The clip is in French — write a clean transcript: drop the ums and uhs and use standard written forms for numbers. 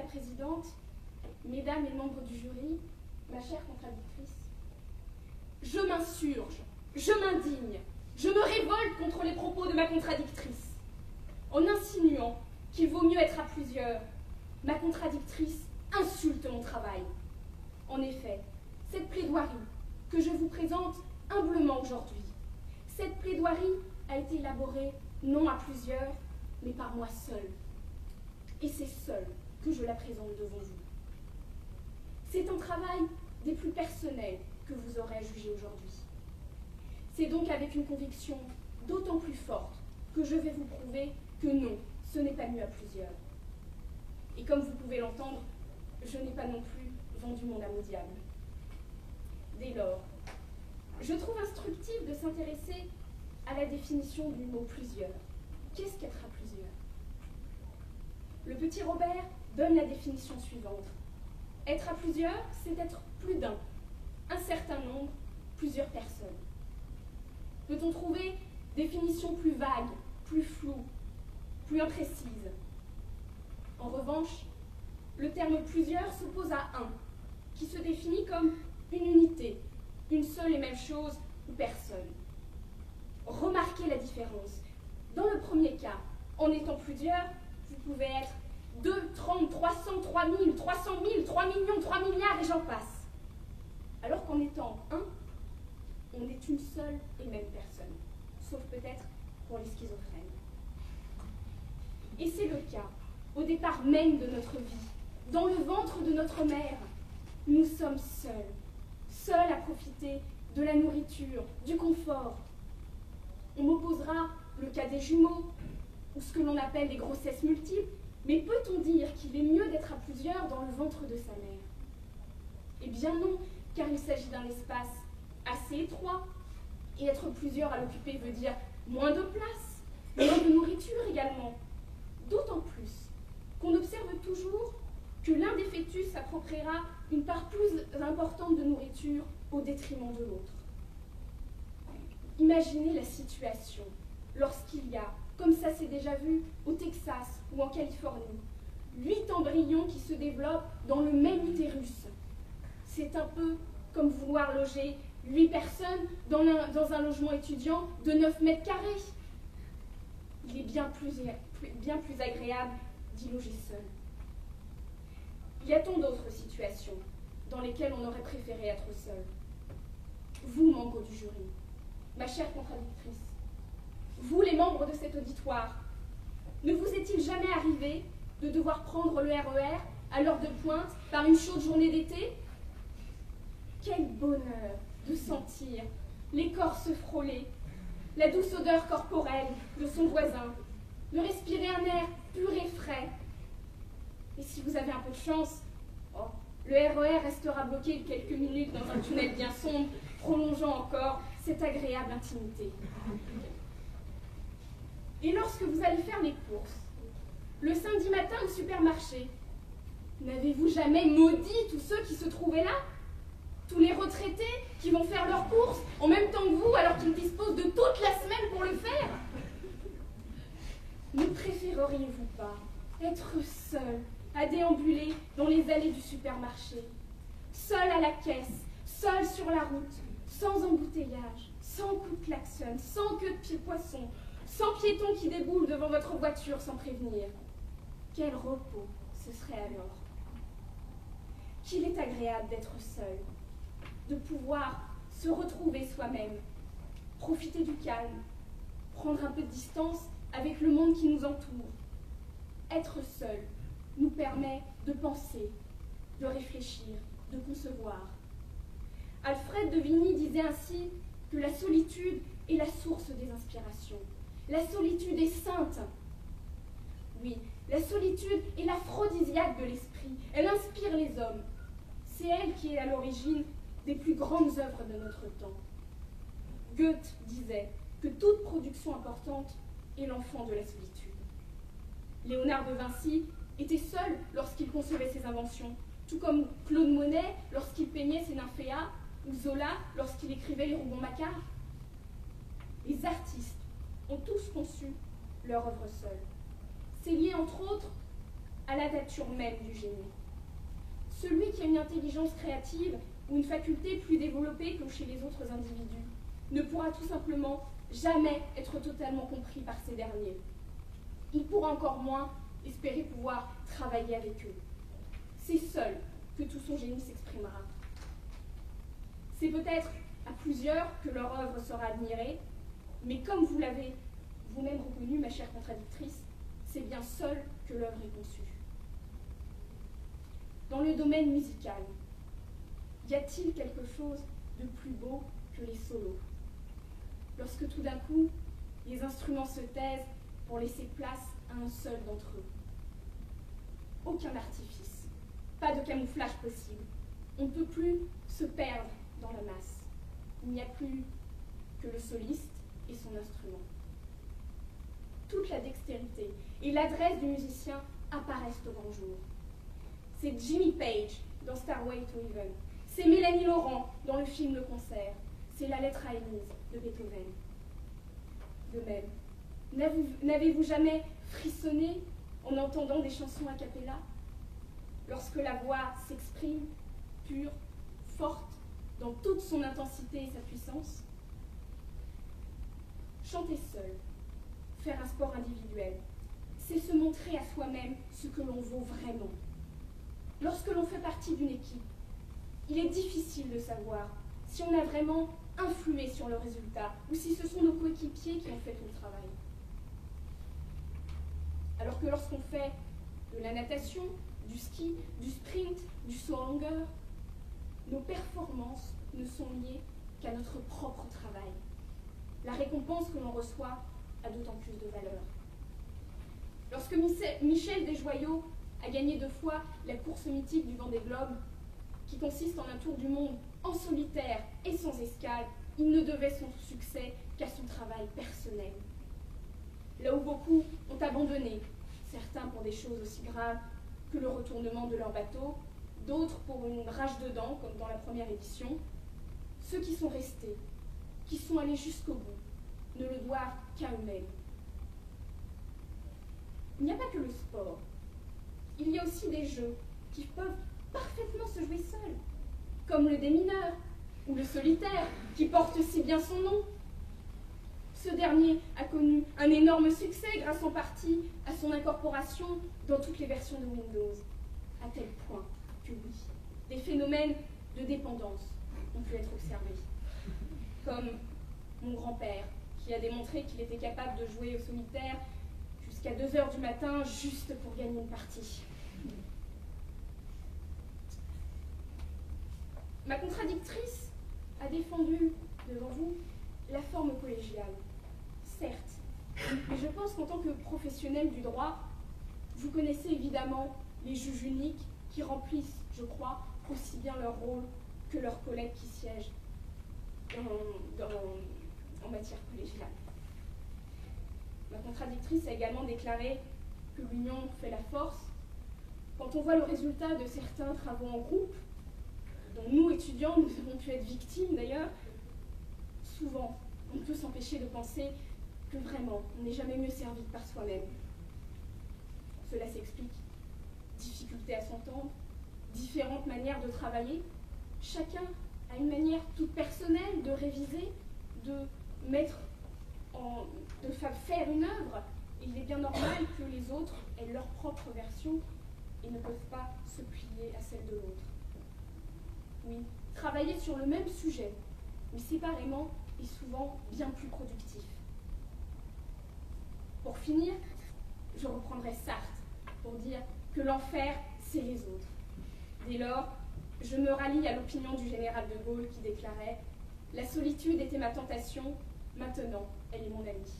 Présidente, Mesdames et membres du jury, ma chère contradictrice, je m'insurge, je m'indigne, je me révolte contre les propos de ma contradictrice. En insinuant qu'il vaut mieux être à plusieurs, ma contradictrice insulte mon travail. En effet, cette plaidoirie que je vous présente humblement aujourd'hui, cette plaidoirie a été élaborée non à plusieurs, mais par moi seule. Et c'est seule que je la présente devant vous. C'est un travail des plus personnels que vous aurez à juger aujourd'hui. C'est donc avec une conviction d'autant plus forte que je vais vous prouver que non, ce n'est pas mieux à plusieurs. Et comme vous pouvez l'entendre, je n'ai pas non plus vendu mon âme au diable. Dès lors, je trouve instructif de s'intéresser à la définition du mot plusieurs. Qu'est-ce qu'être à plusieurs? Le petit Robert donne la définition suivante. Être à plusieurs, c'est être plus d'un, un certain nombre, plusieurs personnes. Peut-on trouver définition plus vague, plus floue, plus imprécise? En revanche, le terme plusieurs s'oppose à un, qui se définit comme une unité, une seule et même chose ou personne. Remarquez la différence. Dans le premier cas, en étant plusieurs, vous pouvez être 2, 30, 300, 3000, 300 000, 3 millions, 3 milliards et j'en passe. Alors qu'en étant un, on est une seule et même personne, sauf peut-être pour les schizophrènes. Et c'est le cas au départ même de notre vie, dans le ventre de notre mère. Nous sommes seuls, seuls à profiter de la nourriture, du confort. On m'opposera le cas des jumeaux, ou ce que l'on appelle les grossesses multiples, mais peut-on dire qu'il est mieux d'être à plusieurs dans le ventre de sa mère? Eh bien non, car il s'agit d'un espace assez étroit, et être plusieurs à l'occuper veut dire moins de place, moins de nourriture également. D'autant plus qu'on observe toujours que l'un des fœtus s'appropriera une part plus importante de nourriture au détriment de l'autre. Imaginez la situation lorsqu'il y a, comme ça s'est déjà vu au Texas ou en Californie, 8 embryons qui se développent dans le même utérus. C'est un peu comme vouloir loger 8 personnes dans un logement étudiant de 9 mètres carrés. Il est bien plus agréable d'y loger seul. Y a-t-on d'autres situations dans lesquelles on aurait préféré être seul? Vous, membres du jury, ma chère contradictrice, vous, les membres de cet auditoire, ne vous est-il jamais arrivé de devoir prendre le RER à l'heure de pointe par une chaude journée d'été? Quel bonheur de sentir l'écorce frôler, la douce odeur corporelle de son voisin, de respirer un air pur et frais. Et si vous avez un peu de chance, le RER restera bloqué quelques minutes dans un tunnel bien sombre, prolongeant encore cette agréable intimité. Et lorsque vous allez faire les courses, le samedi matin au supermarché, n'avez-vous jamais maudit tous ceux qui se trouvaient là? Tous les retraités qui vont faire leurs courses en même temps que vous, alors qu'ils disposent de toute la semaine pour le faire? Ne préféreriez-vous pas être seul à déambuler dans les allées du supermarché, seul à la caisse, seul sur la route, sans embouteillage, sans coup de klaxon, sans queue de pied-poisson, sans piéton qui déboule devant votre voiture sans prévenir? Quel repos ce serait alors! Qu'il est agréable d'être seul, de pouvoir se retrouver soi-même, profiter du calme, prendre un peu de distance avec le monde qui nous entoure. Être seul nous permet de penser, de réfléchir, de concevoir. Alfred de Vigny disait ainsi que la solitude est la source des inspirations. La solitude est sainte. Oui, la solitude est l'aphrodisiaque de l'esprit. Elle inspire les hommes. C'est elle qui est à l'origine des plus grandes œuvres de notre temps. Goethe disait que toute production importante est l'enfant de la solitude. Léonard de Vinci était seul lorsqu'il concevait ses inventions, tout comme Claude Monet lorsqu'il peignait ses nymphéas, ou Zola lorsqu'il écrivait les Rougon-Macquart. Les artistes ont tous conçu leur œuvre seule. C'est lié entre autres à la nature même du génie. Celui qui a une intelligence créative ou une faculté plus développée que chez les autres individus ne pourra tout simplement jamais être totalement compris par ces derniers. Il pourra encore moins espérer pouvoir travailler avec eux. C'est seul que tout son génie s'exprimera. C'est peut-être à plusieurs que leur œuvre sera admirée, mais comme vous l'avez vous-même reconnu, ma chère contradictrice, c'est bien seul que l'œuvre est conçue. Dans le domaine musical, y a-t-il quelque chose de plus beau que les solos? Lorsque tout d'un coup, les instruments se taisent pour laisser place à un seul d'entre eux. Aucun artifice, pas de camouflage possible. On ne peut plus se perdre dans la masse. Il n'y a plus que le soliste et son instrument. Toute la dextérité et l'adresse du musicien apparaissent au grand jour. C'est Jimmy Page dans Stairway to Heaven. C'est Mélanie Laurent dans le film Le Concert. C'est la lettre à Élise de Beethoven. De même, n'avez-vous jamais frissonné en entendant des chansons a cappella? Lorsque la voix s'exprime, pure, forte, dans toute son intensité et sa puissance? Chanter seul, faire un sport individuel, c'est se montrer à soi-même ce que l'on vaut vraiment. Lorsque l'on fait partie d'une équipe, il est difficile de savoir si on a vraiment influé sur le résultat ou si ce sont nos coéquipiers qui ont fait tout le travail. Alors que lorsqu'on fait de la natation, du ski, du sprint, du saut en longueur, nos performances ne sont liées qu'à notre propre travail. La récompense que l'on reçoit a d'autant plus de valeur. Lorsque Michel Desjoyaux a gagné 2 fois la course mythique du Vendée Globe, qui consiste en un tour du monde en solitaire et sans escale, il ne devait son succès qu'à son travail personnel. Là où beaucoup ont abandonné, certains pour des choses aussi graves que le retournement de leur bateau, d'autres pour une rage de dents, comme dans la première édition, ceux qui sont restés, qui sont allés jusqu'au bout, ne le doivent qu'à eux-mêmes. Il n'y a pas que le sport. Il y a aussi des jeux qui peuvent parfaitement se jouer seuls, comme le démineur ou le solitaire, qui porte si bien son nom. Ce dernier a connu un énorme succès grâce en partie à son incorporation dans toutes les versions de Windows, à tel point que oui, des phénomènes de dépendance ont pu être observés. Comme mon grand-père, qui a démontré qu'il était capable de jouer au solitaire jusqu'à 2 heures du matin juste pour gagner une partie. Ma contradictrice a défendu devant vous la forme collégiale, certes, mais je pense qu'en tant que professionnel du droit, vous connaissez évidemment les juges uniques qui remplissent, je crois, aussi bien leur rôle que leurs collègues qui siègent en matière collégiale. Ma contradictrice a également déclaré que l'union fait la force. Quand on voit le résultat de certains travaux en groupe, dont nous, étudiants, nous avons pu être victimes d'ailleurs, souvent, on ne peut s'empêcher de penser que vraiment, on n'est jamais mieux servi que par soi-même. Cela s'explique. Difficulté à s'entendre, différentes manières de travailler. Chacun a une manière toute personnelle de réviser, de faire une œuvre. Et il est bien normal que les autres aient leur propre version et ne peuvent pas se plier à celle de l'autre. Oui, travailler sur le même sujet, mais séparément, est souvent bien plus productif. Pour finir, je reprendrai Sartre pour dire que l'enfer, c'est les autres. Dès lors, je me rallie à l'opinion du général de Gaulle qui déclarait « La solitude était ma tentation, maintenant elle est mon amie ».